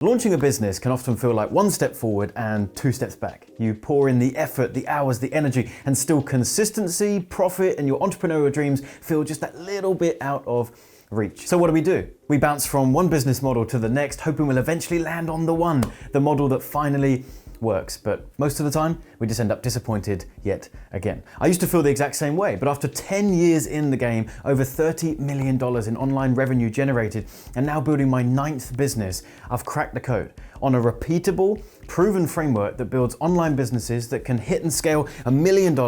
Launching a business can often feel like one step forward and two steps back. You pour in the effort, the hours, the energy, and still consistency, profit, and your entrepreneurial dreams feel just that little bit out of reach. So what do? We bounce from one business model to the next, hoping we'll eventually land on the model that finally works. But most of the time, we just end up disappointed yet again. I used to feel the exact same way, but after 10 years in the game, over $30 million in online revenue generated, and now building my 9th business, I've cracked the code on a repeatable, proven framework that builds online businesses that can hit and scale $1 million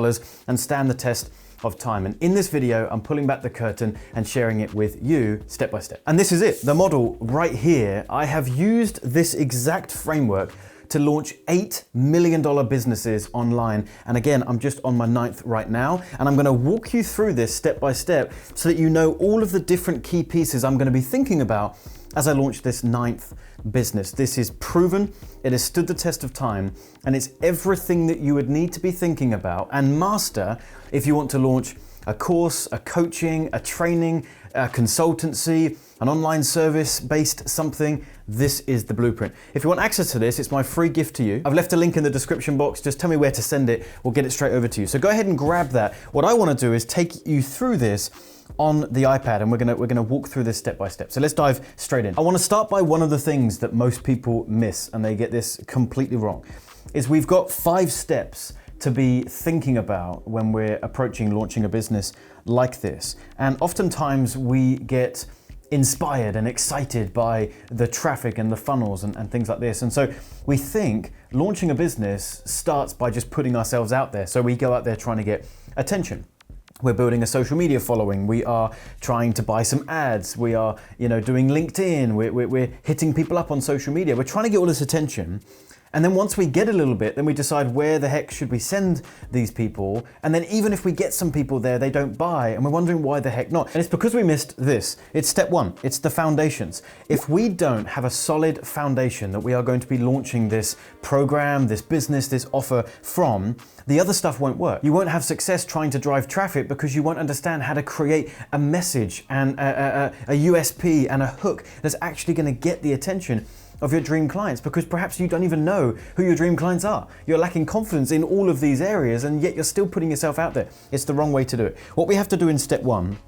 and stand the test of time. And in this video, I'm pulling back the curtain and sharing it with you step by step. And this is it, the model right here. I have used this exact framework to launch $8 million businesses online. And again, I'm just on my 9th right now, and I'm gonna walk you through this step by step so that you know all of the different key pieces I'm gonna be thinking about as I launch this 9th business. This is proven, it has stood the test of time, and it's everything that you would need to be thinking about and master if you want to launch a course, a coaching, a training, a consultancy, an online service-based something. This is the blueprint. If you want access to this, it's my free gift to you. I've left a link in the description box. Just tell me where to send it. We'll get it straight over to you. So go ahead and grab that. What I want to do is take you through this on the iPad, and we're gonna walk through this step by step. So let's dive straight in. I want to start by one of the things that most people miss, and they get this completely wrong, is we've got 5 steps to be thinking about when we're approaching launching a business like this. And oftentimes we get inspired and excited by the traffic and the funnels and things like this. And so we think launching a business starts by just putting ourselves out there. So we go out there trying to get attention. We're building a social media following. We are trying to buy some ads. We are, doing LinkedIn. We're hitting people up on social media. We're trying to get all this attention. And then once we get a little bit, then we decide where the heck should we send these people. And then even if we get some people there, they don't buy. And we're wondering why the heck not. And it's because we missed this. It's step 1. It's the foundations. If we don't have a solid foundation that we are going to be launching this program, this business, this offer from, the other stuff won't work. You won't have success trying to drive traffic because you won't understand how to create a message and a USP and a hook that's actually going to get the attention of your dream clients, because perhaps you don't even know who your dream clients are. You're lacking confidence in all of these areas, and yet you're still putting yourself out there. It's the wrong way to do it. What we have to do in step 1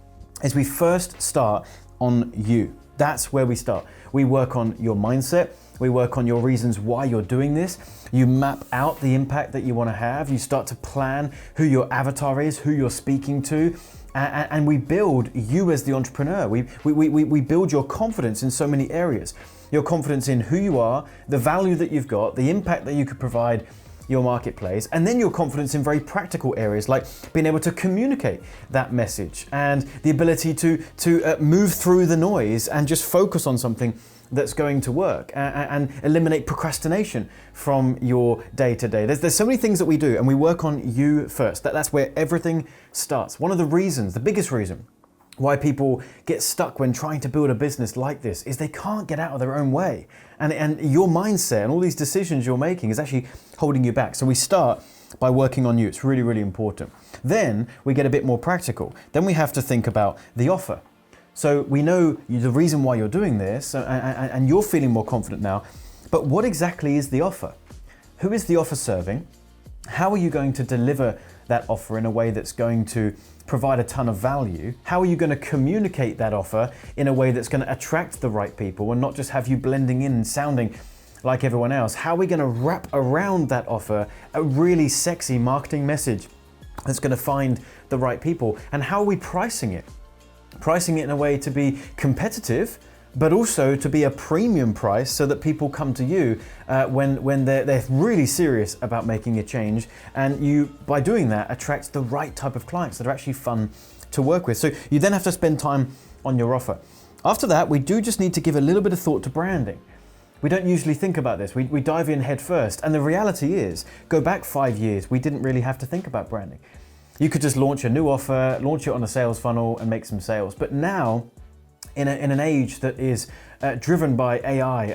is we first start on you. That's where we start. We work on your mindset. We work on your reasons why you're doing this. You map out the impact that you want to have. You start to plan who your avatar is, who you're speaking to, and we build you as the entrepreneur. We build your confidence in so many areas. Your confidence in who you are, the value that you've got, the impact that you could provide your marketplace, and then your confidence in very practical areas like being able to communicate that message and the ability to move through the noise and just focus on something that's going to work and eliminate procrastination from your day-to-day. There's so many things that we do, and we work on you first. That's where everything starts. One of the reasons, the biggest reason why people get stuck when trying to build a business like this is they can't get out of their own way. And your mindset and all these decisions you're making is actually holding you back. So we start by working on you. It's really, really important. Then we get a bit more practical. Then we have to think about the offer. So we know the reason why you're doing this, and you're feeling more confident now, but what exactly is the offer? Who is the offer serving? How are you going to deliver that offer in a way that's going to provide a ton of value? How are you going to communicate that offer in a way that's going to attract the right people and not just have you blending in and sounding like everyone else? How are we going to wrap around that offer a really sexy marketing message that's going to find the right people? And how are we pricing it? Pricing it in a way to be competitive, but also to be a premium price so that people come to you when they're really serious about making a change. And you, by doing that, attract the right type of clients that are actually fun to work with. So you then have to spend time on your offer. After that, we do just need to give a little bit of thought to branding. We don't usually think about this. We dive in head first. And the reality is, go back 5 years, we didn't really have to think about branding. You could just launch a new offer, launch it on a sales funnel and make some sales. But now, in an age that is driven by AI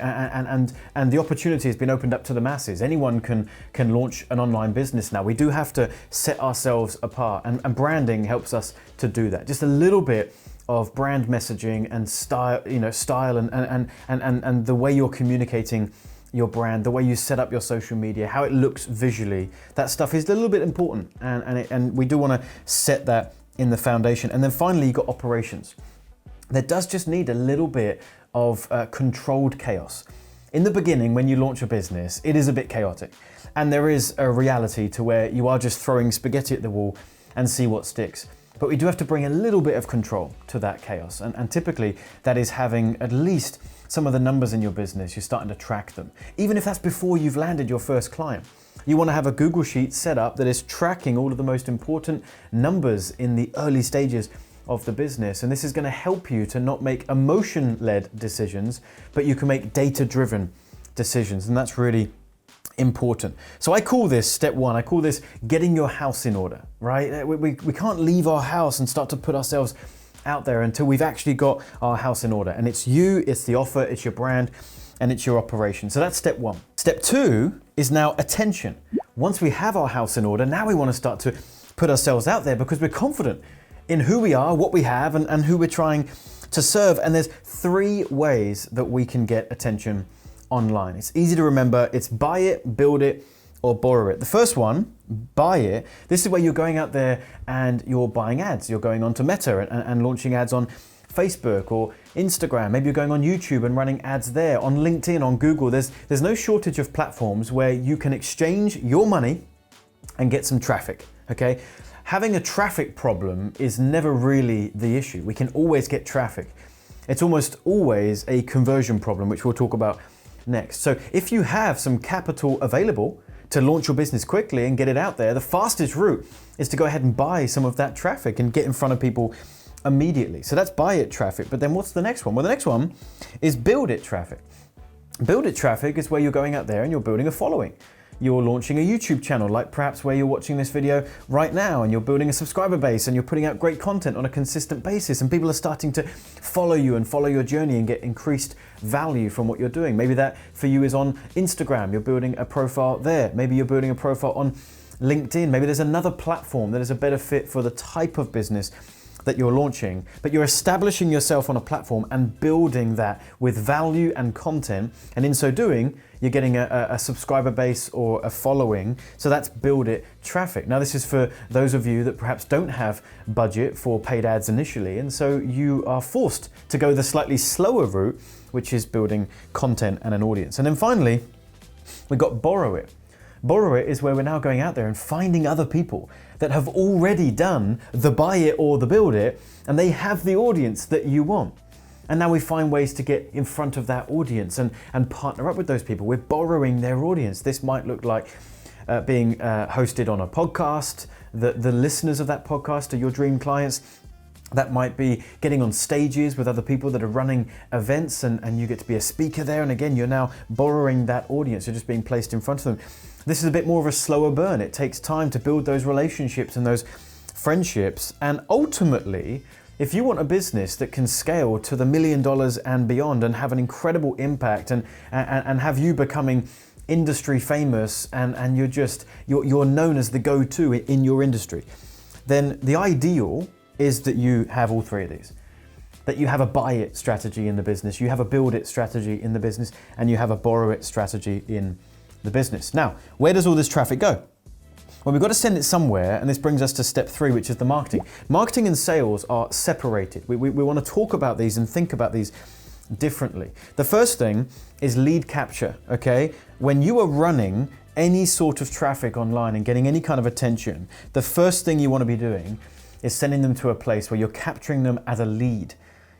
and the opportunity has been opened up to the masses. Anyone can launch an online business now. We do have to set ourselves apart, and branding helps us to do that. Just a little bit of brand messaging and style, and the way you're communicating your brand, the way you set up your social media, how it looks visually, that stuff is a little bit important, and we do want to set that in the foundation. And then finally, you've got operations. There does just need a little bit of controlled chaos. In the beginning, when you launch a business, it is a bit chaotic, and there is a reality to where you are just throwing spaghetti at the wall and see what sticks. But we do have to bring a little bit of control to that chaos, and typically that is having at least some of the numbers in your business, you're starting to track them. Even if that's before you've landed your first client. You want to have a Google Sheet set up that is tracking all of the most important numbers in the early stages of the business. And this is going to help you to not make emotion-led decisions, but you can make data-driven decisions. And that's really important. So I call this step one, I call this getting your house in order, right? We can't leave our house and start to put ourselves out there until we've actually got our house in order. And it's you, it's the offer, it's your brand, and it's your operation. So that's step one. Step two is now attention. Once we have our house in order, now we want to start to put ourselves out there because we're confident in who we are, what we have, and who we're trying to serve. And there's 3 ways that we can get attention online. It's easy to remember. It's buy it, build it, or borrow it. The first one, buy it. This is where you're going out there and you're buying ads. You're going onto Meta and launching ads on Facebook or Instagram. Maybe you're going on YouTube and running ads there, on LinkedIn, on Google. There's no shortage of platforms where you can exchange your money and get some traffic, okay? Having a traffic problem is never really the issue. We can always get traffic. It's almost always a conversion problem, which we'll talk about next. So if you have some capital available to launch your business quickly and get it out there, the fastest route is to go ahead and buy some of that traffic and get in front of people immediately. So that's buy it traffic. But then what's the next one? Well, the next one is build it traffic. Build it traffic is where you're going out there and you're building a following. You're launching a YouTube channel, like perhaps where you're watching this video right now, and you're building a subscriber base and you're putting out great content on a consistent basis, and people are starting to follow you and follow your journey and get increased value from what you're doing. Maybe that for you is on Instagram, you're building a profile there. Maybe you're building a profile on LinkedIn. Maybe there's another platform that is a better fit for the type of business that you're launching, but you're establishing yourself on a platform and building that with value and content, and in so doing, you're getting a subscriber base or a following. So that's build it traffic. Now this is for those of you that perhaps don't have budget for paid ads initially, and so you are forced to go the slightly slower route, which is building content and an audience. And then finally, we got borrow it. Borrow it is where we're now going out there and finding other people that have already done the buy it or the build it, and they have the audience that you want. And now we find ways to get in front of that audience and partner up with those people. We're borrowing their audience. This might look like being hosted on a podcast. The listeners of that podcast are your dream clients. That might be getting on stages with other people that are running events, and you get to be a speaker there. And again, you're now borrowing that audience. You're just being placed in front of them. This is a bit more of a slower burn. It takes time to build those relationships and those friendships. And ultimately, if you want a business that can scale to the $1 million and beyond and have an incredible impact and have you becoming industry famous and you're known as the go-to in your industry, then the ideal is that you have all 3 of these. That you have a buy it strategy in the business, you have a build it strategy in the business, and you have a borrow it strategy in the business. Now, where does all this traffic go? Well, we've got to send it somewhere, and this brings us to step 3, which is the marketing. Marketing and sales are separated. We want to talk about these and think about these differently. The first thing is lead capture, okay? When you are running any sort of traffic online and getting any kind of attention, the first thing you want to be doing is sending them to a place where you're capturing them as a lead.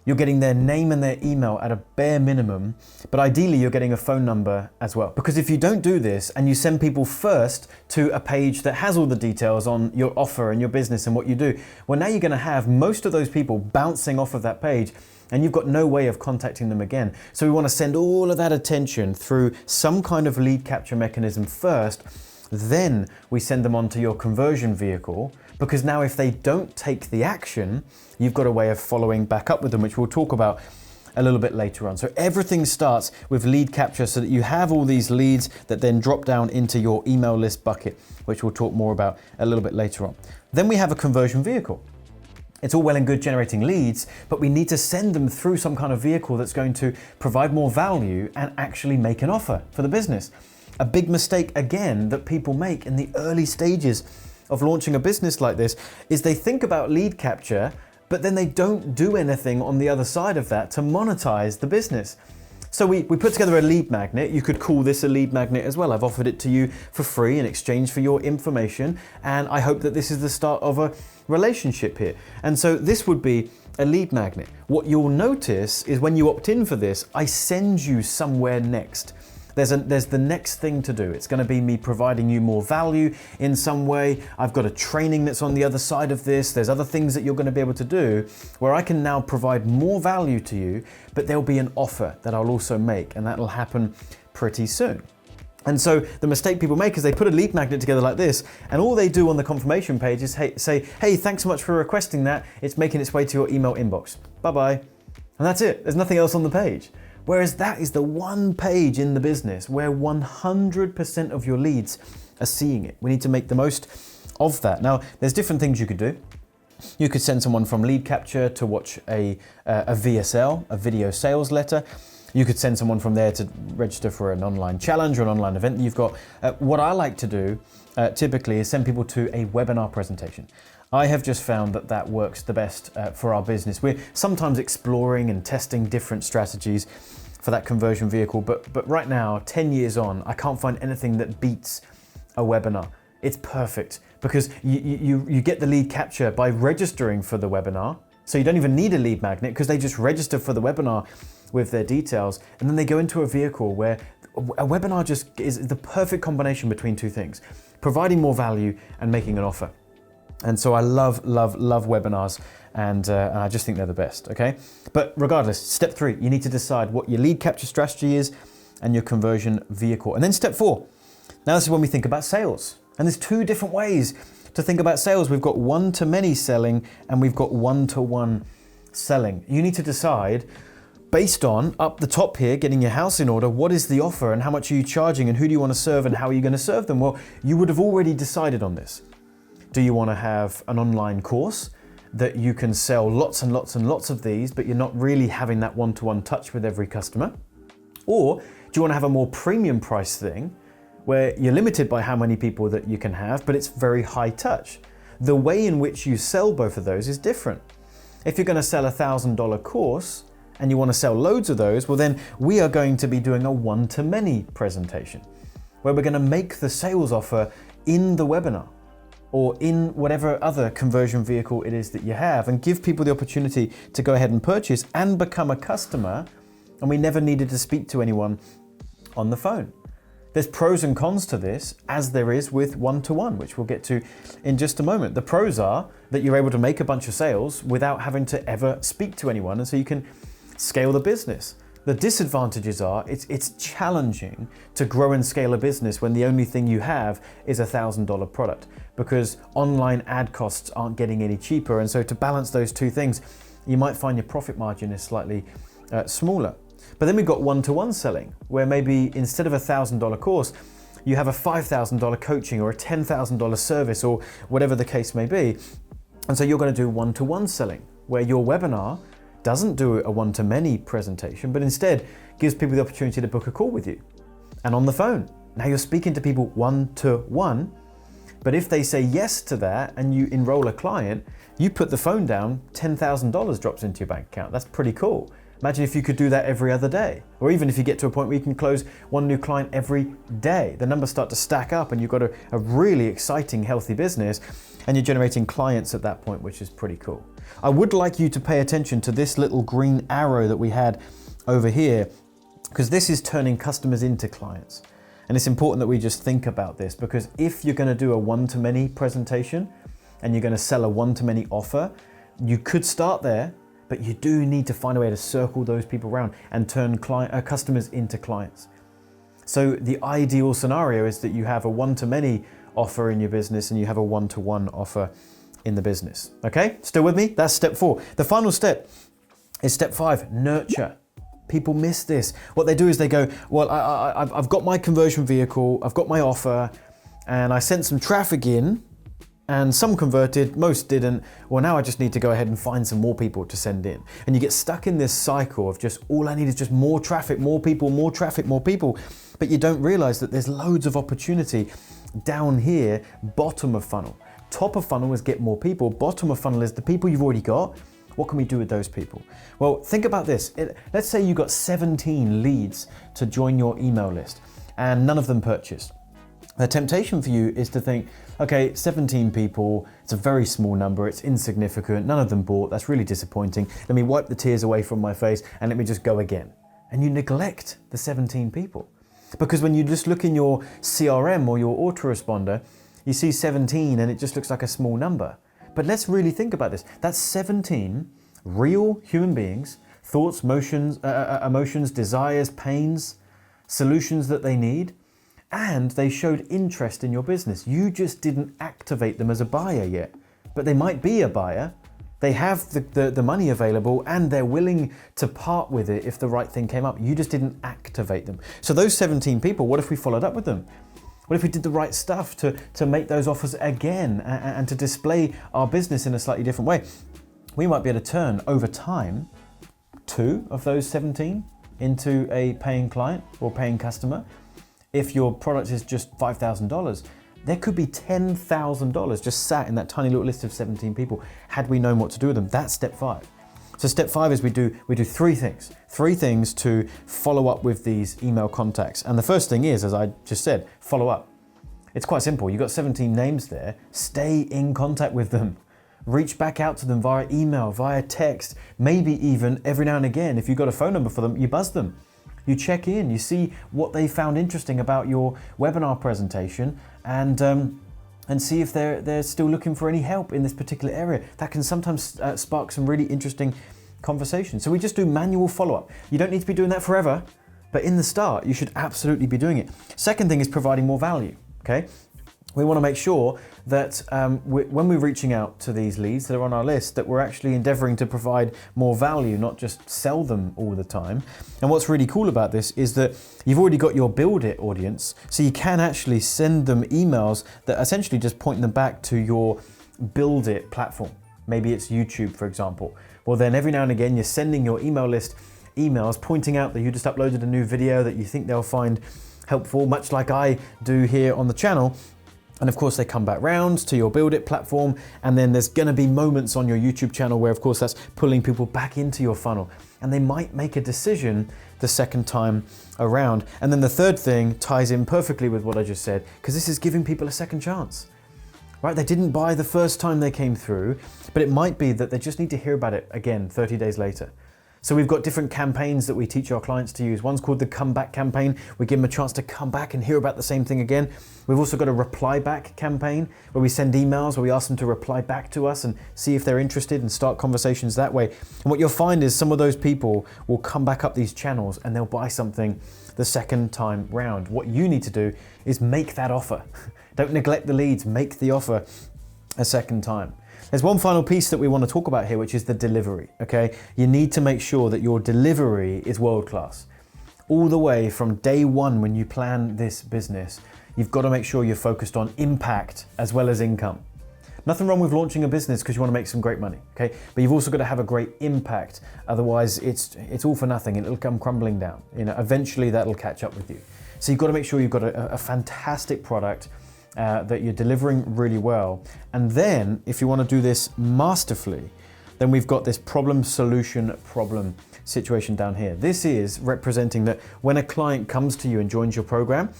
You're getting their name and their email at a bare minimum, but ideally you're getting a phone number as well. Because if you don't do this and you send people first to a page that has all the details on your offer and your business and what you do, well, now you're going to have most of those people bouncing off of that page and you've got no way of contacting them again. So we want to send all of that attention through some kind of lead capture mechanism first. Then we send them on to your conversion vehicle, because now if they don't take the action, you've got a way of following back up with them, which we'll talk about a little bit later on. So everything starts with lead capture so that you have all these leads that then drop down into your email list bucket, which we'll talk more about a little bit later on. Then we have a conversion vehicle. It's all well and good generating leads, but we need to send them through some kind of vehicle that's going to provide more value and actually make an offer for the business. A big mistake, again, that people make in the early stages of launching a business like this is they think about lead capture, but then they don't do anything on the other side of that to monetize the business. So we put together a lead magnet. You could call this a lead magnet as well. I've offered it to you for free in exchange for your information, and I hope that this is the start of a relationship here. And so this would be a lead magnet. What you'll notice is when you opt in for this, I send you somewhere next. There's the next thing to do. It's going to be me providing you more value in some way. I've got a training that's on the other side of this. There's other things that you're going to be able to do where I can now provide more value to you, but there'll be an offer that I'll also make, and that'll happen pretty soon. And so the mistake people make is they put a lead magnet together like this, and all they do on the confirmation page is say, hey, thanks so much for requesting that. It's making its way to your email inbox. Bye-bye. And that's it. There's nothing else on the page. Whereas that is the one page in the business where 100% of your leads are seeing it. We need to make the most of that. Now, there's different things you could do. You could send someone from lead capture to watch a VSL, a video sales letter. You could send someone from there to register for an online challenge or an online event that you've got. What I like to do typically is send people to a webinar presentation. I have just found that that works the best for our business. We're sometimes exploring and testing different strategies for that conversion vehicle, but right now, 10 years on, I can't find anything that beats a webinar. It's perfect because you get the lead capture by registering for the webinar. So you don't even need a lead magnet because they just register for the webinar with their details, and then they go into a vehicle where a webinar just is the perfect combination between two things, providing more value and making an offer. And so I love webinars, and I just think they're the best, okay? But regardless, step 3, you need to decide what your lead capture strategy is and your conversion vehicle. And then step 4, now this is when we think about sales. And there's 2 different ways to think about sales. We've got one-to-many selling and we've got one-to-one selling. You need to decide, based on up the top here, getting your house in order, what is the offer and how much are you charging and who do you want to serve and how are you going to serve them? Well, you would have already decided on this. Do you want to have an online course that you can sell lots and lots and lots of these, but you're not really having that one-to-one touch with every customer? Or do you want to have a more premium price thing where you're limited by how many people that you can have, but it's very high touch? The way in which you sell both of those is different. If you're going to sell a $1,000 course and you want to sell loads of those, well then we are going to be doing a one-to-many presentation where we're going to make the sales offer in the webinar or in whatever other conversion vehicle it is that you have, and give people the opportunity to go ahead and purchase and become a customer, and we never needed to speak to anyone on the phone. There's pros and cons to this, as there is with one-to-one, which we'll get to in just a moment. The pros are that you're able to make a bunch of sales without having to ever speak to anyone, and so you can scale the business. The disadvantages are it's challenging to grow and scale a business when the only thing you have is a $1,000 product, because online ad costs aren't getting any cheaper. And so to balance those 2 things, you might find your profit margin is slightly smaller. But then we've got one-to-one selling, where maybe instead of a $1,000 course, you have a $5,000 coaching or a $10,000 service or whatever the case may be. And so you're going to do one-to-one selling, where your webinar doesn't do a one-to-many presentation, but instead gives people the opportunity to book a call with you. And on the phone, now you're speaking to people one-to-one, but if they say yes to that and you enroll a client, you put the phone down, $10,000 drops into your bank account. That's pretty cool. Imagine if you could do that every other day, or even if you get to a point where you can close one new client every day. The numbers start to stack up and you've got a really exciting, healthy business, and you're generating clients at that point, which is pretty cool. I would like you to pay attention to this little green arrow that we had over here, because this is turning customers into clients. And it's important that we just think about this, because if you're going to do a one-to-many presentation and you're going to sell a one-to-many offer, you could start there, but you do need to find a way to circle those people around and turn customers into clients. So the ideal scenario is that you have a one-to-many offer in your business and you have a one-to-one offer in the business. Okay, still with me? That's step 4. The final step is step 5, nurture. People miss this. What they do is they go, well, I've got my conversion vehicle, I've got my offer, and I sent some traffic in, and some converted, most didn't. Well, now I just need to go ahead and find some more people to send in. And you get stuck in this cycle of just, all I need is just more traffic, more people, more traffic, more people. But you don't realize that there's loads of opportunity down here, bottom of funnel. Top of funnel is get more people. Bottom of funnel is the people you've already got. What can we do with those people? Well, think about this. Let's say you got 17 leads to join your email list and none of them purchased. The temptation for you is to think, okay, 17 people, it's a very small number, it's insignificant, none of them bought, that's really disappointing. Let me wipe the tears away from my face and let me just go again. And you neglect the 17 people. Because when you just look in your CRM or your autoresponder, you see 17 and it just looks like a small number. But let's really think about this. That's 17 real human beings, thoughts, emotions, desires, pains, solutions that they need, and they showed interest in your business. You just didn't activate them as a buyer yet, but they might be a buyer. They have the money available and they're willing to part with it if the right thing came up. You just didn't activate them. So those 17 people, what if we followed up with them? What if we did the right stuff to make those offers again and to display our business in a slightly different way? We might be able to turn over time 2 of those 17 into a paying client or paying customer. If your product is just $5,000, there could be $10,000 just sat in that tiny little list of 17 people had we known what to do with them. That's step 5. So step 5 is we do 3 things. 3 things to follow up with these email contacts. And the first thing is, as I just said, follow up. It's quite simple. You've got 17 names there. Stay in contact with them. Reach back out to them via email, via text, maybe even every now and again, if you've got a phone number for them, you buzz them. You check in, you see what they found interesting about your webinar presentation and see if they're still looking for any help in this particular area. That can sometimes spark some really interesting conversations. So we just do manual follow-up. You don't need to be doing that forever, but in the start, you should absolutely be doing it. Second thing is providing more value, okay? We want to make sure that when we're reaching out to these leads that are on our list, that we're actually endeavoring to provide more value, not just sell them all the time. And what's really cool about this is that you've already got your Build It audience, so you can actually send them emails that essentially just point them back to your Build It platform. Maybe it's YouTube, for example. Well, then every now and again, you're sending your email list emails pointing out that you just uploaded a new video that you think they'll find helpful, much like I do here on the channel. And of course they come back round to your Build It platform, and then there's gonna be moments on your YouTube channel where of course that's pulling people back into your funnel, and they might make a decision the second time around. And then the third thing ties in perfectly with what I just said, because this is giving people a second chance, right? They didn't buy the first time they came through, but it might be that they just need to hear about it again 30 days later. So we've got different campaigns that we teach our clients to use. One's called the comeback campaign. We give them a chance to come back and hear about the same thing again. We've also got a reply back campaign where we send emails, where we ask them to reply back to us and see if they're interested and start conversations that way. And what you'll find is some of those people will come back up these channels and they'll buy something the second time round. What you need to do is make that offer. Don't neglect the leads, make the offer a second time. There's one final piece that we want to talk about here, which is the delivery, okay? You need to make sure that your delivery is world-class. All the way from day one when you plan this business, you've got to make sure you're focused on impact as well as income. Nothing wrong with launching a business because you want to make some great money, okay? But you've also got to have a great impact. Otherwise, it's all for nothing. It'll come crumbling down. You know, eventually that'll catch up with you. So you've got to make sure you've got a fantastic product that you're delivering really well. And then if you want to do this masterfully, then we've got this problem situation down here. This is representing that when a client comes to you and joins your program,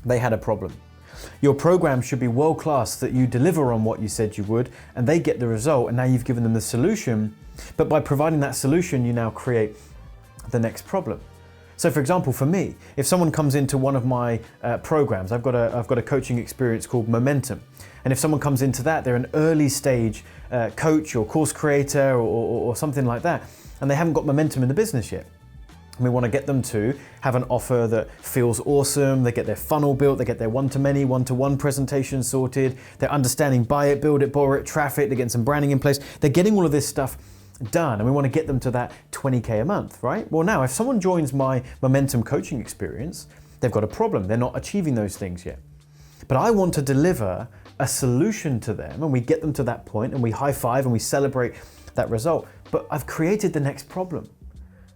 they had a problem. Your program should be world class, that you deliver on what you said you would, and they get the result, and now you've given them the solution. But by providing that solution, you now create the next problem. So for example, for me, if someone comes into one of my programs, I've got a coaching experience called Momentum. And if someone comes into that, they're an early stage coach or course creator or something like that, and they haven't got momentum in the business yet. And we want to get them to have an offer that feels awesome. They get their funnel built, they get their one-to-many, one-to-one presentation sorted, they're understanding buy it, build it, borrow it, traffic, they're getting some branding in place. They're getting all of this stuff done, and we want to get them to that 20K a month, right? Well, now if someone joins my Momentum coaching experience, they've got a problem. They're not achieving those things yet. But I want to deliver a a solution to them and we get them to that point and we high five and we celebrate that result. But I've created the next problem.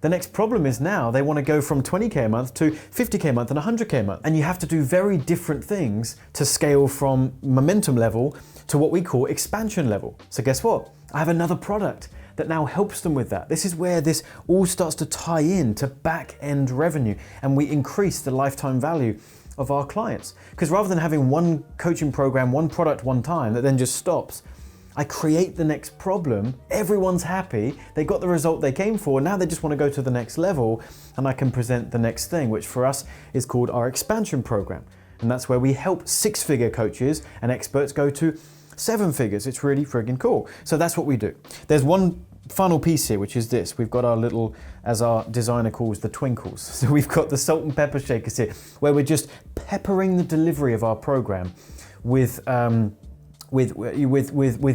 The next problem is now they want to go from 20K a month to 50K a month and 100K a month. And you have to do very different things to scale from momentum level to what we call expansion level. So guess what? I have another product that now helps them with that. This is where this all starts to tie in to back-end revenue, and we increase the lifetime value of our clients. Because rather than having one coaching program, one product, one time that then just stops, I create the next problem, everyone's happy, they got the result they came for, now they just want to go to the next level, and I can present the next thing, which for us is called our expansion program. And that's where we help six-figure coaches and experts go to 7 figures. It's really friggin' cool. So that's what we do. There's one final piece here, which is this. We've got our little, as our designer calls, the twinkles. So we've got the salt and pepper shakers here, where we're just peppering the delivery of our program with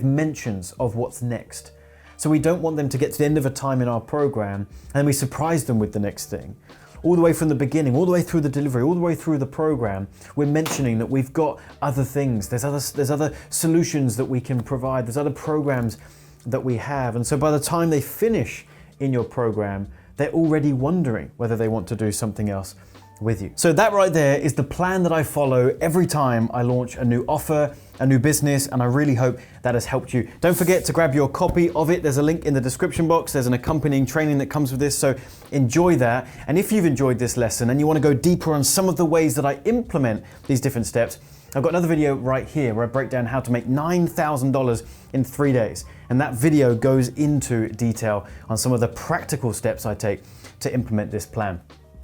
mentions of what's next. So we don't want them to get to the end of a time in our program and we surprise them with the next thing. All the way from the beginning, all the way through the delivery, all the way through the program, we're mentioning that we've got other things. There's other solutions that we can provide. There's other programs that we have. And so by the time they finish in your program, they're already wondering whether they want to do something else with you. So that right there is the plan that I follow every time I launch a new offer, a new business, and I really hope that has helped you. Don't forget to grab your copy of it. There's a link in the description box. There's an accompanying training that comes with this, so enjoy that. And if you've enjoyed this lesson and you want to go deeper on some of the ways that I implement these different steps, I've got another video right here where I break down how to make $9,000 in 3 days. And that video goes into detail on some of the practical steps I take to implement this plan.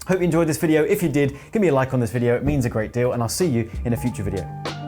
Hope you enjoyed this video. If you did, give me a like on this video. It means a great deal, and I'll see you in a future video.